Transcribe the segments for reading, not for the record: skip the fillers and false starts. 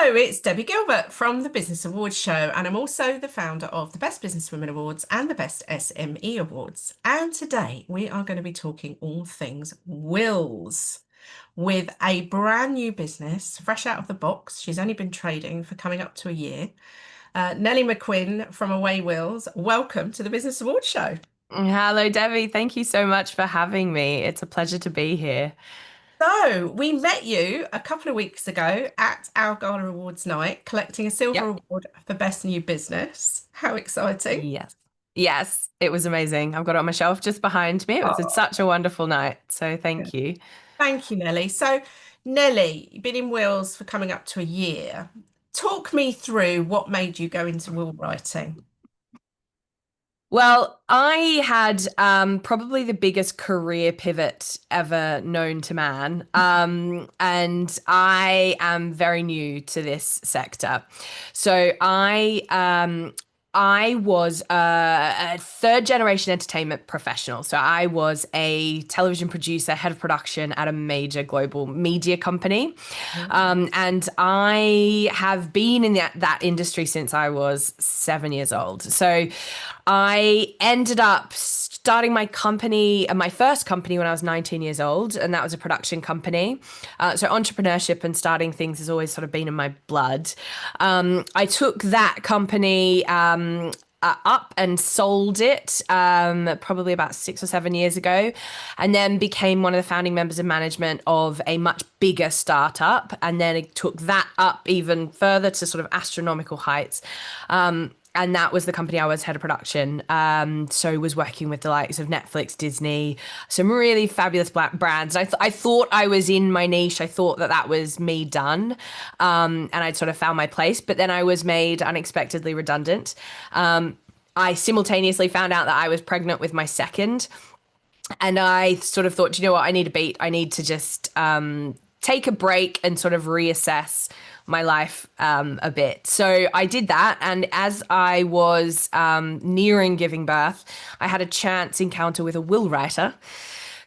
Hello, it's Debbie Gilbert from the Business Awards Show, and I'm also the founder of the Best Businesswomen Awards and the Best SME Awards. And today we are going to be talking all things wills with a brand new business, fresh out of the box. She's only been trading for coming up to a year. Nellie McQuinn from Away Wills, welcome to the Business Awards Show. Hello, Debbie. Thank you so much for having me. It's a pleasure to be here. So, we met you a couple of weeks ago at our Gala Awards night, collecting a silver Yep. award for Best New Business. How exciting! Yes. Yes, it was amazing. I've got it on my shelf just behind me. It was Oh, such a wonderful night. So yeah. thank you. Thank you, Nellie. So, Nellie, you've been in Wills for coming up to a year. Talk me through what made you go into will writing. Well, I had probably the biggest career pivot ever known to man. And I am very new to this sector. So I was a third generation entertainment professional. So I was a television producer, head of production at a major global media company. And I have been in that industry since I was 7 years old. So I ended up starting my company, my first company when I was 19 years old, and that was a production company. So entrepreneurship and starting things has always sort of been in my blood. I took that company up and sold it probably about 6 or 7 years ago, and then became one of the founding members of management of a much bigger startup. And then it took that up even further to sort of astronomical heights. And that was the company I was head of production. So was working with the likes of Netflix, Disney, some really fabulous black brands. I thought I was in my niche. I thought that was me done. And I'd sort of found my place, but then I was made unexpectedly redundant. I simultaneously found out that I was pregnant with my second. And I sort of thought, you know what, I need a beat. I need to just take a break and sort of reassess my life a bit. So I did that. And as I was nearing giving birth, I had a chance encounter with a will writer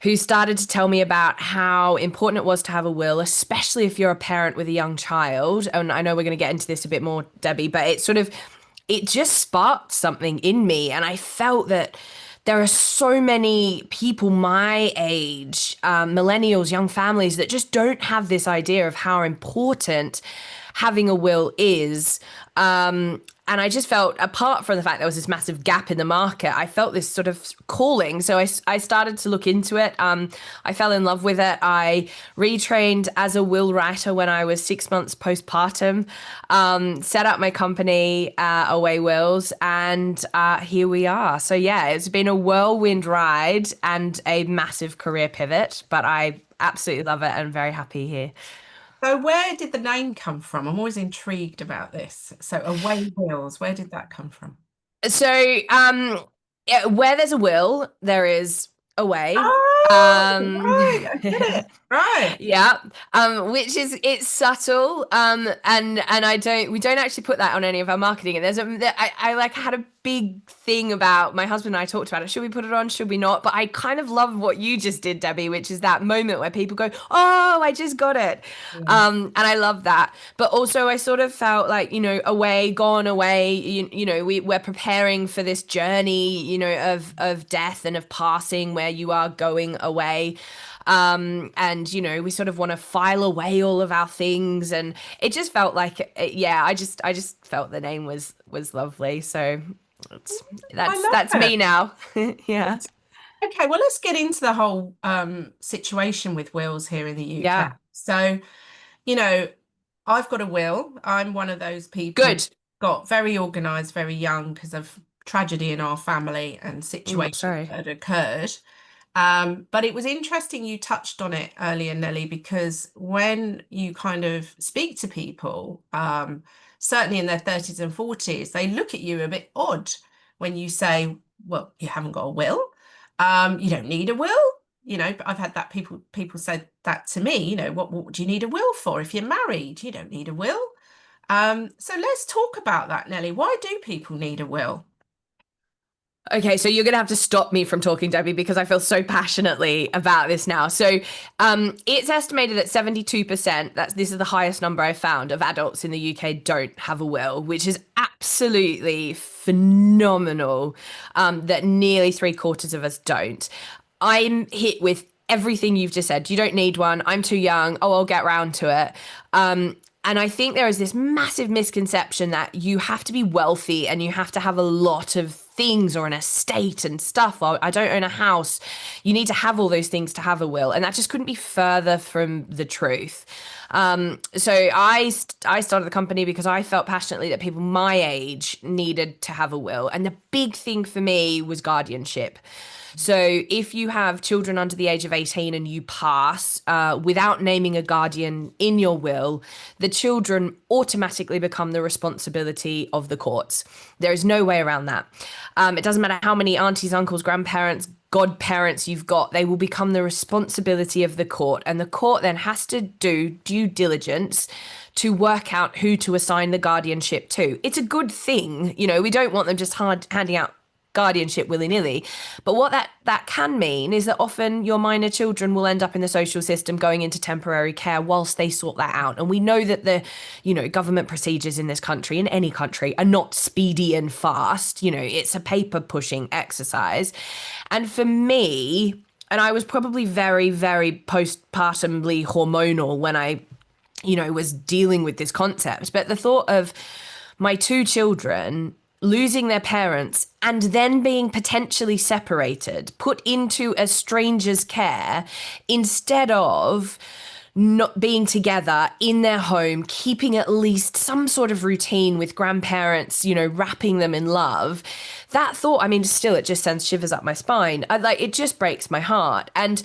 who started to tell me about how important it was to have a will, especially if you're a parent with a young child. And I know we're going to get into this a bit more, Debbie, but it just sparked something in me. And I felt that there are so many people my age, millennials, young families, that just don't have this idea of how important having a will is. And I just felt, apart from the fact there was this massive gap in the market, I felt this sort of calling. So I started to look into it. I fell in love with it. I retrained as a will writer when I was 6 months postpartum, set up my company, Away Wills, and here we are. So yeah, it's been a whirlwind ride and a massive career pivot, but I absolutely love it and very happy here. So, where did the name come from? I'm always intrigued about this. So, Away Wills, where did that come from? So, yeah, where there's a will, there is a way. Oh, Um, right, I get it. Right. yeah, which is it's subtle, and we don't actually put that on any of our marketing. And I like had a big thing about my husband and I talked about it. Should we put it on? Should we not? But I kind of love what you just did, Debbie, which is that moment where people go, "Oh, I just got it," Yeah. and I love that. But also, I sort of felt like away, gone away. We're preparing for this journey, of death and of passing, where you are going away. And we sort of want to file away all of our things, and it just felt like yeah, I just felt the name was lovely. So it's, I that's love me now. Yeah. it. Okay, well, let's get into the whole situation with wills here in the UK. Yeah. So, you know, I've got a will. I'm one of those people Good. got very organized, very young because of tragedy in our family and situations Sorry. that had occurred. But it was interesting you touched on it earlier, Nelly, because when you kind of speak to people, certainly in their 30s and 40s, they look at you a bit odd when you say, well, you haven't got a will. You don't need a will. But I've had that people said that to me, what do you need a will for? If you're married, you don't need a will. So let's talk about that, Nelly. Why do people need a will? Okay, so you're going to have to stop me from talking, Debbie, because I feel so passionately about this now. So, it's estimated that 72%, this is the highest number I've found, of adults in the UK don't have a will, which is absolutely phenomenal, that nearly three-quarters of us don't. I'm hit with everything you've just said. You don't need one. I'm too young. Oh, I'll get round to it. And I think there is this massive misconception that you have to be wealthy and you have to have a lot of things or an estate and stuff. Or I don't own a house. You need to have all those things to have a will. And that just couldn't be further from the truth. So I started the company because I felt passionately that people my age needed to have a will. And the big thing for me was guardianship. So if you have children under the age of 18 and you pass without naming a guardian in your will, the children automatically become the responsibility of the courts. There is no way around that. It doesn't matter how many aunties, uncles, grandparents, godparents you've got, they will become the responsibility of the court. And the court then has to do due diligence to work out who to assign the guardianship to. It's a good thing. You know, we don't want them just handing out guardianship willy-nilly. But what that can mean is that often your minor children will end up in the social system going into temporary care whilst they sort that out. And we know that government procedures in this country, in any country, are not speedy and fast. It's a paper pushing exercise. And for me, and I was probably very, very postpartumly hormonal when I was dealing with this concept, but the thought of my two children losing their parents and then being potentially separated, put into a stranger's care instead of not being together in their home, keeping at least some sort of routine with grandparents, wrapping them in love. That thought, I mean, still, it just sends shivers up my spine. It just breaks my heart. And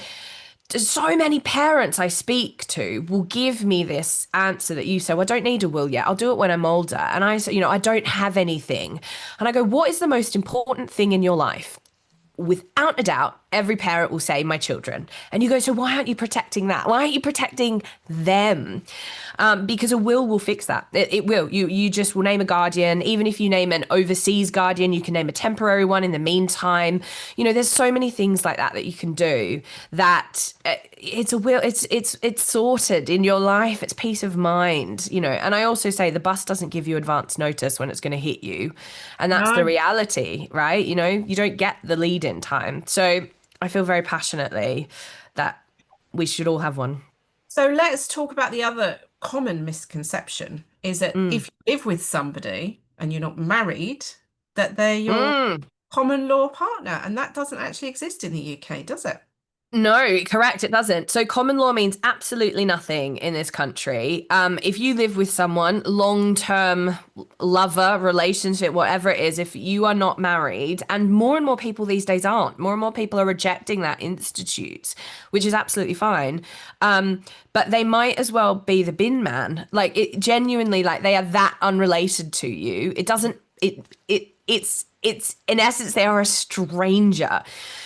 so many parents I speak to will give me this answer that you say, well, I don't need a will yet. I'll do it when I'm older. And I say, I don't have anything. And I go, what is the most important thing in your life? Without a doubt, every parent will say, my children. And you go, so why aren't you protecting that? Why aren't you protecting them? Because a will fix that. It will. You just will name a guardian. Even if you name an overseas guardian, you can name a temporary one in the meantime. There's so many things like that you can do that it's a will. It's sorted in your life. It's peace of mind, And I also say the bus doesn't give you advance notice when it's going to hit you. And that's the No. reality, right? You don't get the lead in time. So I feel very passionately that we should all have one. So let's talk about the other common misconception is that Mm. if you live with somebody and you're not married, that they're your Mm. common law partner. And that doesn't actually exist in the UK, does it? No, correct. It doesn't. So common law means absolutely nothing in this country. If you live with someone, long-term lover, relationship, whatever it is, if you are not married, and more people these days aren't, more and more people are rejecting that institute, which is absolutely fine. But they might as well be the bin man. Like it genuinely, like they are that unrelated to you. It doesn't, it's in essence, they are a stranger.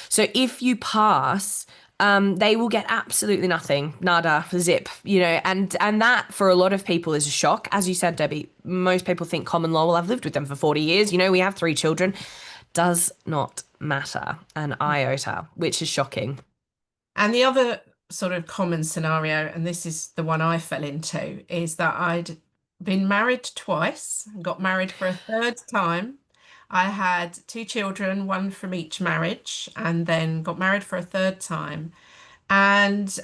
So if you pass, they will get absolutely nothing, nada, zip, and that for a lot of people is a shock. As you said, Debbie, most people think common law, well, I've lived with them for 40 years. We have 3 children. Does not matter an iota, which is shocking. And the other sort of common scenario, and this is the one I fell into, is that I'd been married twice, got married for a third time. I had 2 children, one from each marriage, and then got married for a third time. And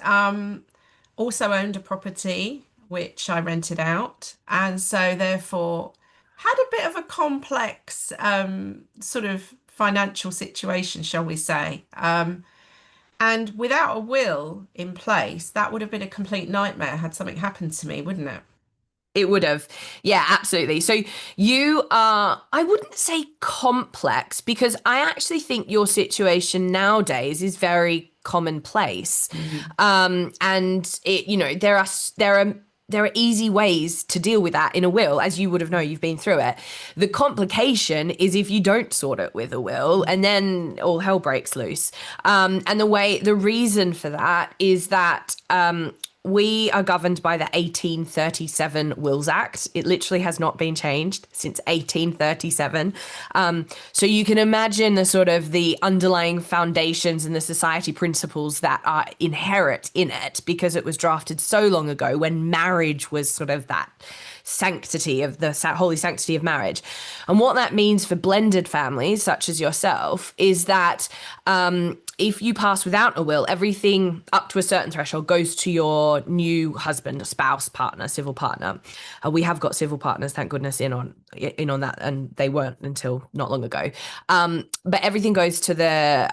also owned a property which I rented out. And so therefore had a bit of a complex sort of financial situation, shall we say. And without a will in place, that would have been a complete nightmare had something happened to me, wouldn't it? It would have. Yeah, absolutely. So you are, I wouldn't say complex because I actually think your situation nowadays is very commonplace. And there are easy ways to deal with that in a will, as you would have known, you've been through it. The complication is if you don't sort it with a will and then all hell breaks loose. And the reason for that is that we are governed by the 1837 Wills Act. It literally has not been changed since 1837. So you can imagine the sort of the underlying foundations and the society principles that are inherent in it, because it was drafted so long ago when marriage was sort of that sanctity of the holy sanctity of marriage. And what that means for blended families such as yourself is that if you pass without a will, everything up to a certain threshold goes to your new husband, spouse, partner, civil partner. We have got civil partners, thank goodness, in on that, and they weren't until not long ago. But everything goes to the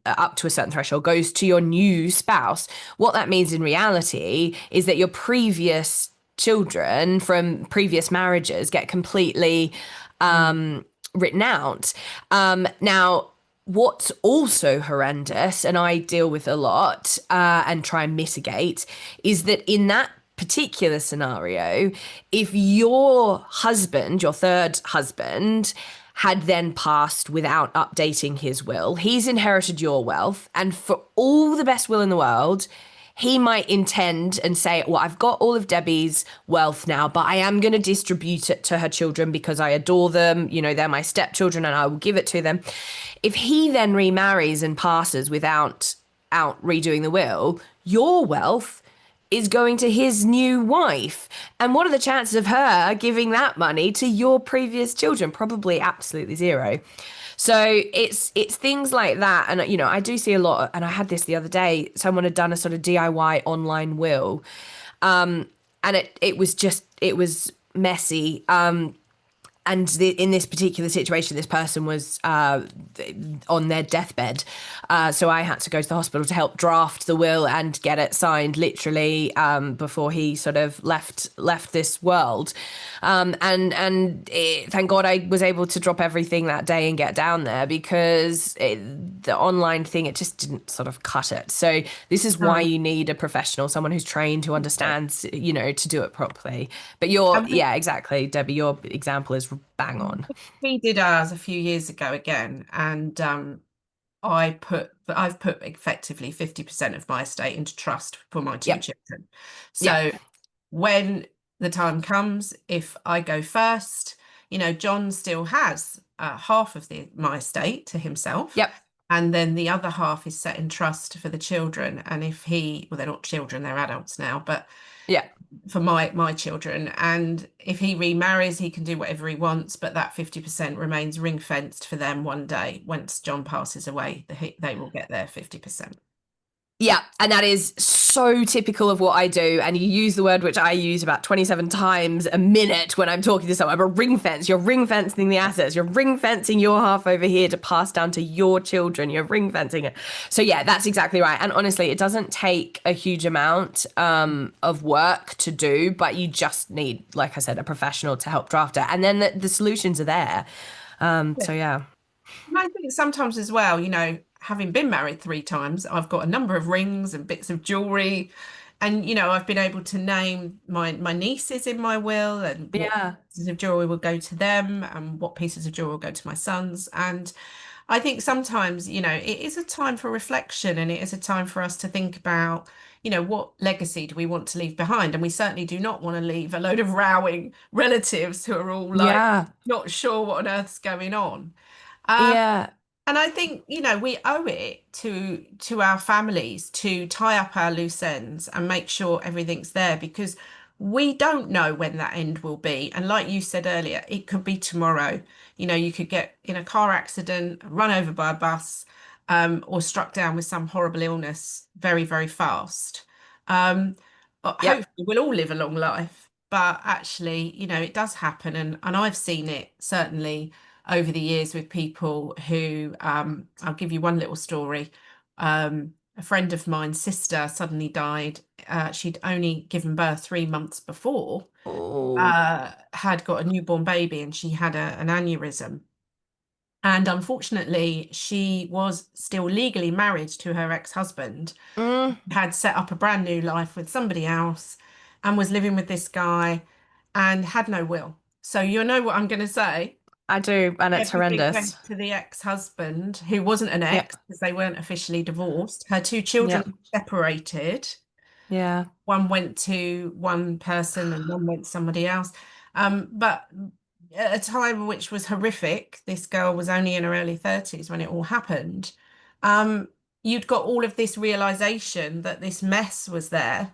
up to a certain threshold goes to your new spouse. What that means in reality is that your previous children from previous marriages get completely written out. Now, what's also horrendous, and I deal with a lot and try and mitigate, is that in that particular scenario, if your husband, your third husband, had then passed without updating his will, he's inherited your wealth, and for all the best will in the world, he might intend and say, well, I've got all of Debbie's wealth now, but I am going to distribute it to her children because I adore them. You know, they're my stepchildren and I will give it to them. If he then remarries and passes without out redoing the will, your wealth is going to his new wife. And what are the chances of her giving that money to your previous children? Probably absolutely zero. So it's things like that. And, you know, I do see a lot, and I had this the other day, someone had done a sort of DIY online will. And it was messy. And in this particular situation, this person was on their deathbed. So I had to go to the hospital to help draft the will and get it signed literally before he sort of left this world. Thank God I was able to drop everything that day and get down there, because the online thing, it just didn't sort of cut it. So this is why you need a professional, someone who's trained, who understands, you know, to do it properly. But yeah, exactly, Debbie, your example is bang on. We did ours a few years ago again, and I've put effectively 50% of my estate into trust for my two Yep. children. So Yep. when the time comes, if I go first, you know, John still has half of my estate to himself. Yep. And then the other half is set in trust for the children. And if well, they're not children, they're adults now, but Yeah. for my children. And if he remarries, he can do whatever he wants, but that 50% remains ring fenced for them one day. Once John passes away, they will get their 50%. Yeah, and that is so typical of what I do. And you use the word which I use about 27 times a minute when I'm talking to someone. But ring fence, you're ring fencing the assets. You're ring fencing your half over here to pass down to your children. You're ring fencing it. So yeah, that's exactly right. And honestly, it doesn't take a huge amount of work to do, but you just need, like I said, a professional to help draft it. And then the solutions are there. So yeah. And I think sometimes as well, you know, having been married 3 times, I've got a number of rings and bits of jewelry. And, you know, I've been able to name my nieces in my will, and what Yeah. pieces of jewelry will go to them and what pieces of jewelry will go to my sons. And I think sometimes, you know, it is a time for reflection, and it is a time for us to think about, you know, what legacy do we want to leave behind? And we certainly do not want to leave a load of rowing relatives who are all like Yeah. not sure what on earth's going on. Um, Yeah. and I think, you know, we owe it to our families to tie up our loose ends and make sure everything's there, because we don't know when that end will be. And like you said earlier, it could be tomorrow. You know, you could get in a car accident, run over by a bus, or struck down with some horrible illness very, very fast. Yep. Hopefully we'll all live a long life, but actually, you know, it does happen. And I've seen it certainly over the years with people who, I'll give you one little story. A friend of mine's sister suddenly died. She'd only given birth 3 months before, Oh. had got a newborn baby, and she had an aneurysm. And unfortunately, she was still legally married to her ex-husband, Mm, had set up a brand new life with somebody else, and was living with this guy and had no will. So you know what I'm going to say. I do, and it's Everything went horrendous. to the ex-husband, who wasn't an Yep. ex because they weren't officially divorced. Her two children Yep. were separated. Yeah. One went to one person and one went to somebody else. But at a time which was horrific, this girl was only in her early 30s when it all happened. Um, you'd got all of this realization that this mess was there,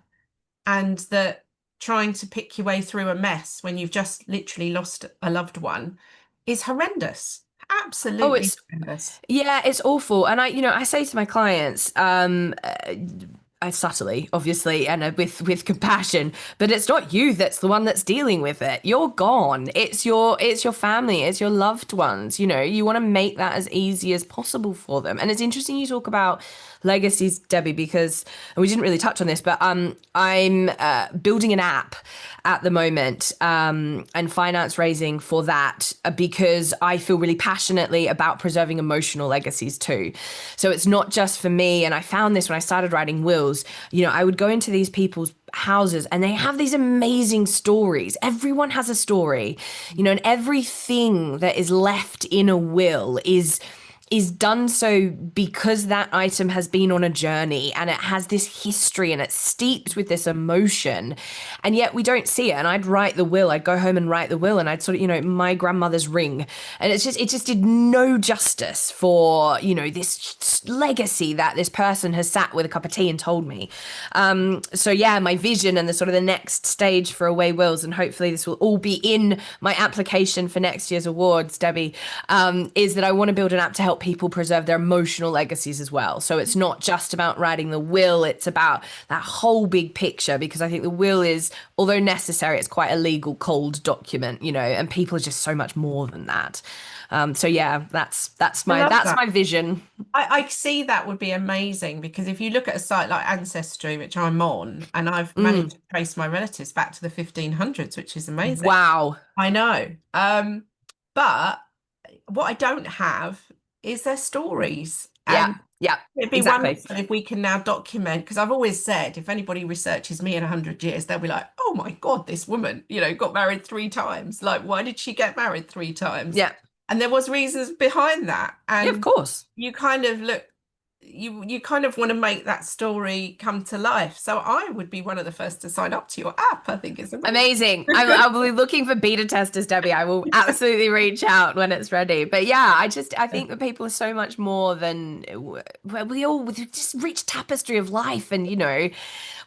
and that trying to pick your way through a mess when you've just literally lost a loved one is horrendous. Oh, Absolutely it's horrendous. yeah, it's awful. And I say to my clients, I subtly, obviously, and with compassion, but it's not you that's the one that's dealing with it. You're gone. It's your family, it's your loved ones. You want to make that as easy as possible for them. And it's interesting you talk about legacies, Debbie, because and we didn't really touch on this, but I'm building an app at the moment and finance raising for that because I feel really passionately about preserving emotional legacies too. So it's not just for me. And I found this when I started writing wills. I would go into these people's houses and they have these amazing stories. Everyone has a story, and everything that is left in a will is done so because that item has been on a journey and it has this history and it's steeped with this emotion, and yet we don't see it. And I'd go home and write the will, and I'd sort of, my grandmother's ring, and it just did no justice for, this legacy that this person has sat with a cup of tea and told me. So yeah, my vision and the sort of the next stage for Away Wills, and hopefully this will all be in my application for next year's awards, Debbie, is that I want to build an app to help people preserve their emotional legacies as well. So it's not just about writing the will, it's about that whole big picture, because I think the will is, although necessary, it's quite a legal cold document, and people are just so much more than that. So yeah, that's I my love that's that. my vision. I see that would be amazing, because if you look at a site like Ancestry, which I'm on, and I've managed Mm, to trace my relatives back to the 1500s, which is amazing. wow. I know. But what I don't have is their stories. Yeah, And yeah, it'd be exactly. wonderful if we can now document, because I've always said if anybody researches me in 100 years, they'll be like, oh my God, this woman, got married 3 times. Like, why did she get married 3 times? Yeah, And there was reasons behind that. yeah, of And course. you kind of look, you kind of want to make that story come to life. So I would be one of the first to sign up to your app. I think it's amazing. Amazing. I'll be looking for beta testers, Debbie. I will absolutely reach out when it's ready. But yeah, I think that people are so much more than we just rich tapestry of life. And,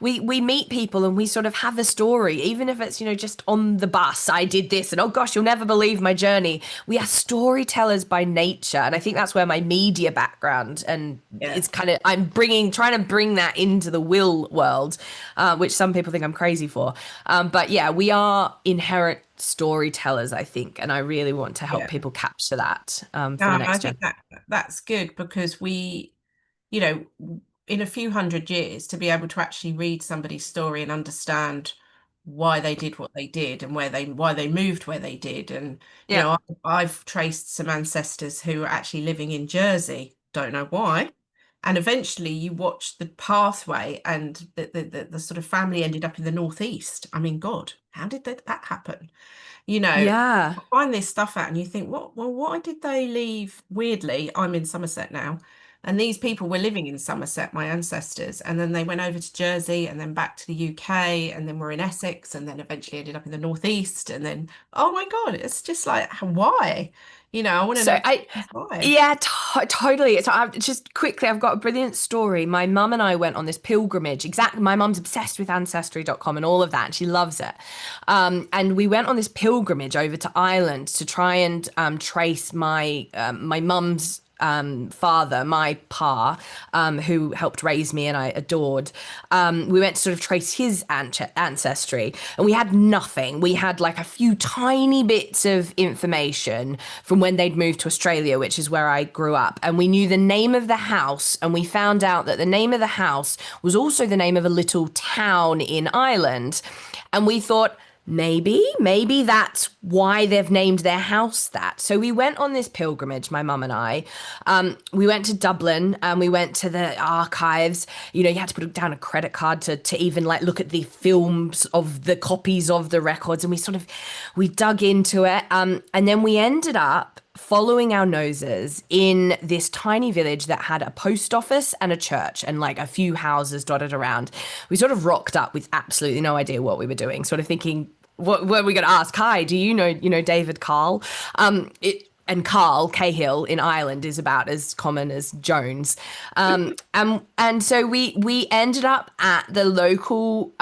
we meet people and we sort of have a story, even if it's, just on the bus, I did this and oh gosh, you'll never believe my journey. We are storytellers by nature. And I think that's where my media background and Yeah. it's kind of, trying to bring that into the will world, which some people think I'm crazy for. But yeah, we are inherent storytellers, I think. And I really want to help Yeah. people capture that No, for the I next gen. think that's good, because you know, in a few hundred years, to be able to actually read somebody's story and understand why they did what they did, and why they moved where they did. And Yeah. I've traced some ancestors who are actually living in Jersey, don't know why. And eventually you watch the pathway, and the sort of family ended up in the northeast. I mean, God, how did that happen? Yeah. Find this stuff out and you think, what, well, why did they leave? Weirdly, I'm in Somerset now. And these people were living in Somerset, my ancestors, and then they went over to Jersey and then back to the UK, and then were in Essex, and then eventually ended up in the Northeast. And then, oh my God, it's just like, why? I want to So know why. yeah, totally. So just quickly, I've got a brilliant story. My mum and I went on this pilgrimage. Exactly. My mum's obsessed with ancestry.com and all of that, and she loves it. And we went on this pilgrimage over to Ireland to try and trace my mum's father, my pa, who helped raise me and I adored. We went to sort of trace his ancestry, and we had nothing. We had like a few tiny bits of information from when they'd moved to Australia, which is where I grew up. And we knew the name of the house, and we found out that the name of the house was also the name of a little town in Ireland. And we thought, maybe that's why they've named their house that. So we went on this pilgrimage, my mum and I. We went to Dublin and we went to the archives. You had to put down a credit card to even like look at the films of the copies of the records. And we dug into it. And then we ended up following our noses in this tiny village that had a post office and a church and like a few houses dotted around. We sort of rocked up with absolutely no idea what we were doing, sort of thinking, what were we going to ask? Hi, do you know David Carl? And Carl Cahill in Ireland is about as common as Jones. And so we ended up at the local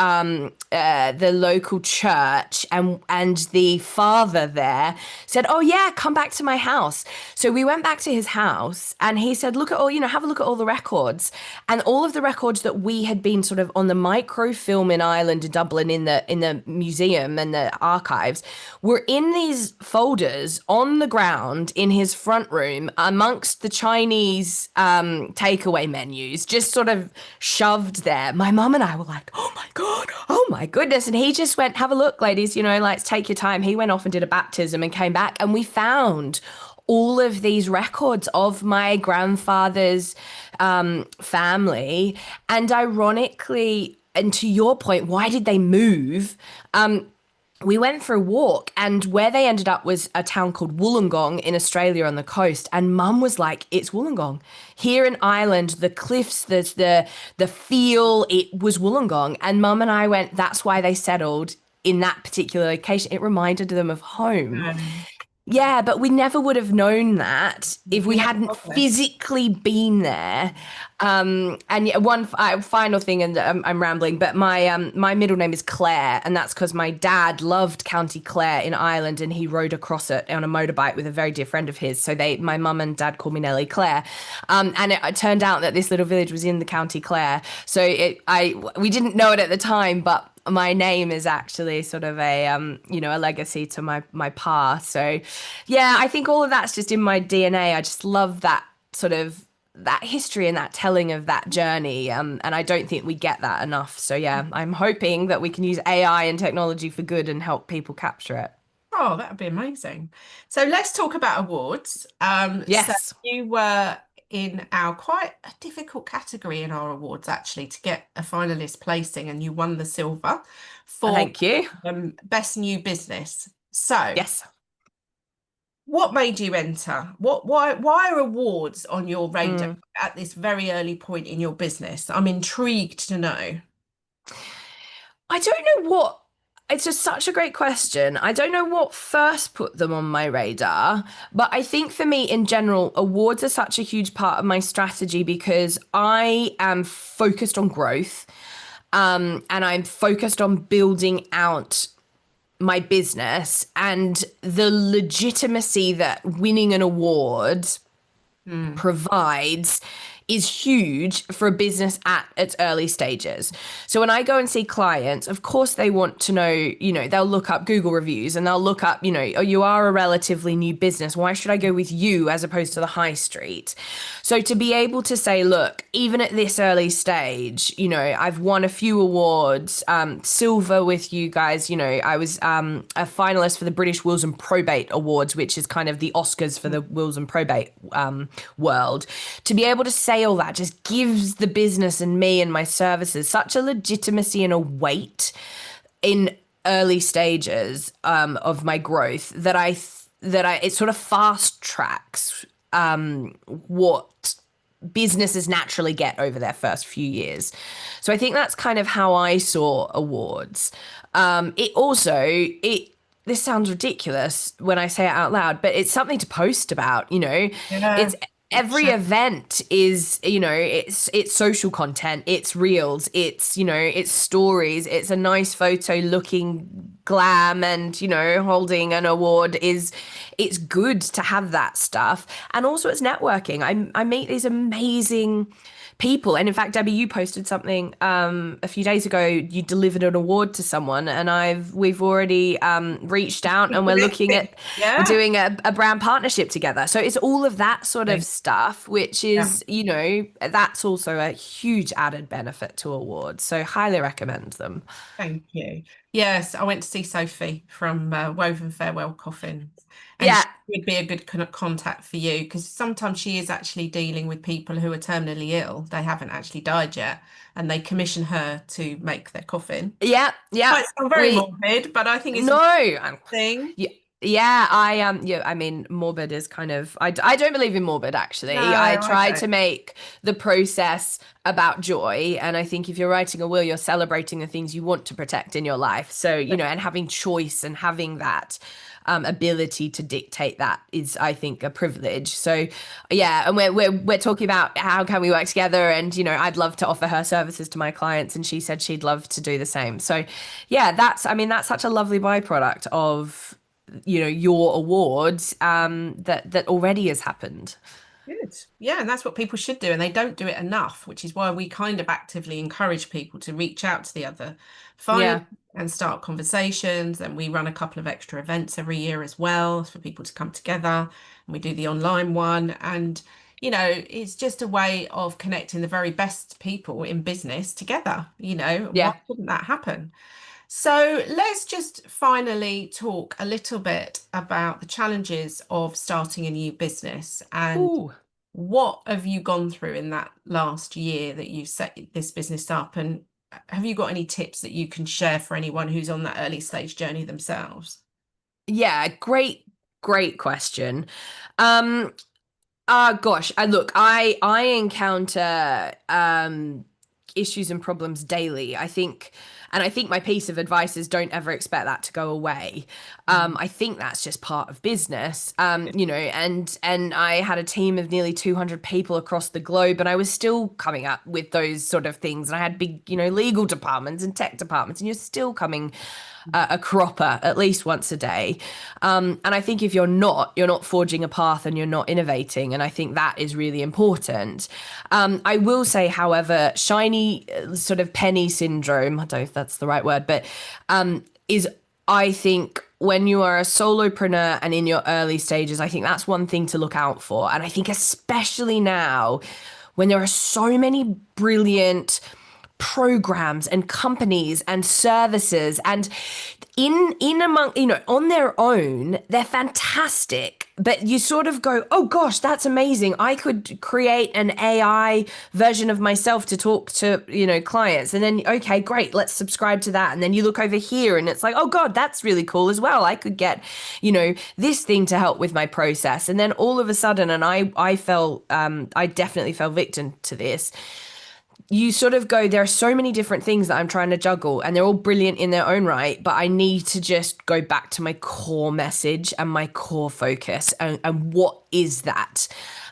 church, and the father there said, "Oh yeah, come back to my house." So we went back to his house, and he said, "Look at all, have a look at all the records." And all of the records that we had been sort of on the microfilm in Ireland, in Dublin, in the museum and the archives, were in these folders on the ground in his front room amongst the Chinese takeaway menus, just sort of shoved there. My mum and I were like, "Oh my God, oh my goodness." And he just went, "Have a look, ladies, like, take your time." He went off and did a baptism and came back, and we found all of these records of my grandfather's family. And ironically, and to your point, why did they move? We went for a walk, and where they ended up was a town called Wollongong in Australia on the coast. And Mum was like, "It's Wollongong here in Ireland. The cliffs, the feel. It was Wollongong." And Mum and I went, "That's why they settled in that particular location. It reminded them of home." Um, Yeah, but we never would have known that if we we never hadn't got there. physically been there. And yeah, one final thing, and I'm rambling, but my middle name is Claire, and that's because my dad loved County Clare in Ireland, and he rode across it on a motorbike with a very dear friend of his. So my mum and dad called me Nellie Claire, and it turned out that this little village was in the County Clare. So we didn't know it at the time, but my name is actually sort of a legacy to my past. So yeah, I think all of that's just in my DNA. I just love that sort of that history and that telling of that journey, and I don't think we get that enough. So yeah, I'm hoping that we can use AI and technology for good and help people capture it. Oh, that would be amazing. So let's talk about awards. So Yes. you were in our quite a difficult category in our awards, actually, to get a finalist placing, and you won the silver for Thank you. best new business. So Yes. what made you enter? Why are awards on your radar Mm. at this very early point in your business? I'm intrigued to know. I don't know what. It's just such a great question. I don't know what first put them on my radar, but I think for me in general, awards are such a huge part of my strategy because I am focused on growth, and I'm focused on building out my business, and the legitimacy that winning an award Hmm. provides is huge for a business at its early stages. So when I go and see clients, of course they want to know, they'll look up Google reviews, and they'll look up, oh, you are a relatively new business. Why should I go with you as opposed to the high street? So to be able to say, look, even at this early stage, I've won a few awards, silver with you guys. I was a finalist for the British Wills and Probate Awards, which is kind of the Oscars for the wills and probate world. To be able to say all that just gives the business and me and my services such a legitimacy and a weight in early stages of my growth that it sort of fast tracks what businesses naturally get over their first few years. So I think that's kind of how I saw awards. It also it This sounds ridiculous when I say it out loud, but it's something to post about, Yeah. It's every event is, it's social content, it's reels, it's stories, it's a nice photo looking glam, and, holding an award it's good to have that stuff. And also it's networking. I meet these amazing people. And in fact, Debbie, you posted something a few days ago. You delivered an award to someone, and we've already reached out, and Connecting. we're Yeah. doing a brand partnership together. So it's all of that sort of Okay. stuff, which Yeah. is, that's also a huge added benefit to awards. So highly recommend them. Thank you. Yes, I went to see Sophie from Woven Farewell Coffins, and Yeah. she would be a good contact for you, because sometimes she is actually dealing with people who are terminally ill. They haven't actually died yet, and they commission her to make their coffin. Yeah. Yeah. Might sound very We morbid, but I think it's No, a I'm, thing. yeah. Yeah, yeah, I mean, morbid is kind of I don't believe in morbid No, actually. I I try to don't. make the process about joy, and I think if you're writing a will, you're celebrating the things you want to protect in your life. So, and having choice and having that ability to dictate that is, I think, a privilege. So, yeah, and we're talking about how can we work together, and I'd love to offer her services to my clients, and she said she'd love to do the same. So, yeah, I mean, that's such a lovely byproduct of your awards that already has happened. Good. Yeah, and that's what people should do, and they don't do it enough, which is why we kind of actively encourage people to reach out to the other, find Yeah. and start conversations. And we run a couple of extra events every year as well for people to come together. And we do the online one. And, it's just a way of connecting the very best people in business together. Why Yeah. couldn't that happen? So let's just finally talk a little bit about the challenges of starting a new business and Ooh. what have you gone through in that last year that you set this business up? And have you got any tips that you can share for anyone who's on that early stage journey themselves? Yeah, great question. Um gosh, I encounter issues and problems daily. I think my piece of advice is don't ever expect that to go away. Mm. I think that's just part of business. And I had a team of nearly 200 people across the globe, and I was still coming up with those sort of things. And I had big, legal departments and tech departments, and you're still coming a cropper at least once a day. And I think if you're not forging a path and you're not innovating. And I think that is really important. I will say, however, shiny sort of penny syndrome, I don't know if that's the right word, but is, I think, when you are a solopreneur and in your early stages, I think that's one thing to look out for. And I think especially now when there are so many brilliant programs and companies and services, and in among on their own they're fantastic, but you sort of go, oh gosh, that's amazing, I could create an AI version of myself to talk to clients, and then okay, great, let's subscribe to that, and then you look over here and it's like, oh god, that's really cool as well, I could get this thing to help with my process. And then all of a sudden, and I definitely fell victim to this, you sort of go, there are so many different things that I'm trying to juggle, and they're all brilliant in their own right, but I need to just go back to my core message and my core focus, and what is that?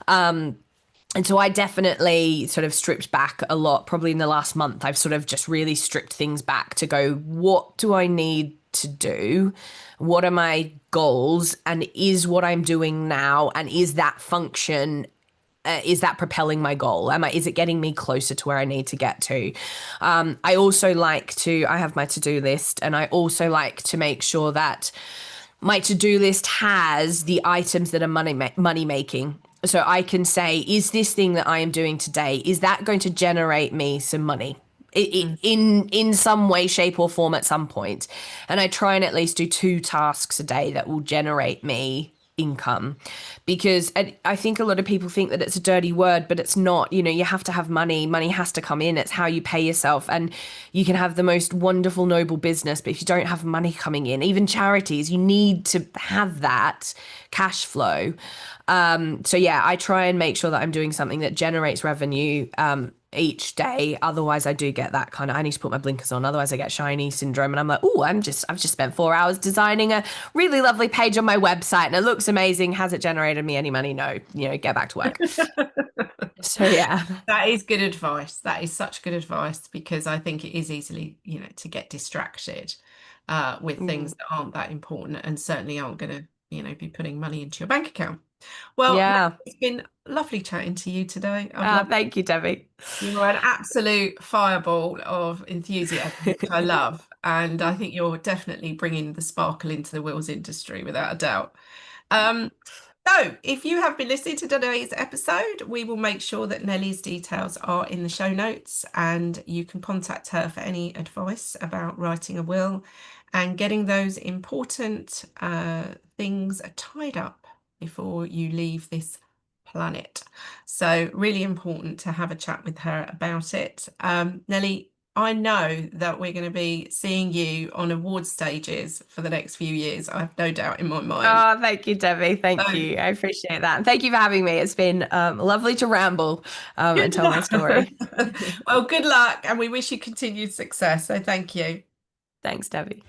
And so I definitely sort of stripped back a lot. Probably in the last month, I've sort of just really stripped things back to go, what do I need to do? What are my goals? And is what I'm doing now, and is that function, is that propelling my goal? Is it getting me closer to where I need to get to? I have my to-do list, and I also like to make sure that my to-do list has the items that are money making. So I can say, is this thing that I am doing today, is that going to generate me some money? Mm. In some way, shape, or form at some point. And I try and at least do 2 tasks a day that will generate me income, because I think a lot of people think that it's a dirty word, but it's not. You have to have money has to come in, it's how you pay yourself. And you can have the most wonderful, noble business, but if you don't have money coming in, even charities, you need to have that cash flow. So yeah, I try and make sure that I'm doing something that generates revenue each day. Otherwise I do get that kind of, I need to put my blinkers on, otherwise I get shiny syndrome, and I'm like, oh, I've just spent 4 hours designing a really lovely page on my website and it looks amazing, has it generated me any money? No, get back to work. So yeah. That is good advice. That is such good advice because I think it is easily, to get distracted with things Mm. that aren't that important and certainly aren't going to, be putting money into your bank account. Well, Yeah. it's been lovely chatting to you today. I've loved Thank you, Debbie. You're an absolute fireball of enthusiasm, which I love. And I think you're definitely bringing the sparkle into the wills industry without a doubt. Um, so, if you have been listening to today's episode, we will make sure that Nellie's details are in the show notes and you can contact her for any advice about writing a will and getting those important things tied up before you leave this planet. So, really important to have a chat with her about it. Nellie, I know that we're going to be seeing you on award stages for the next few years. I have no doubt in my mind. Oh, thank you, Debbie. Thank So you. I appreciate that. And thank you for having me. It's been lovely to ramble and good tell my luck. story. Well, good luck, and we wish you continued success. So thank you. Thanks, Debbie.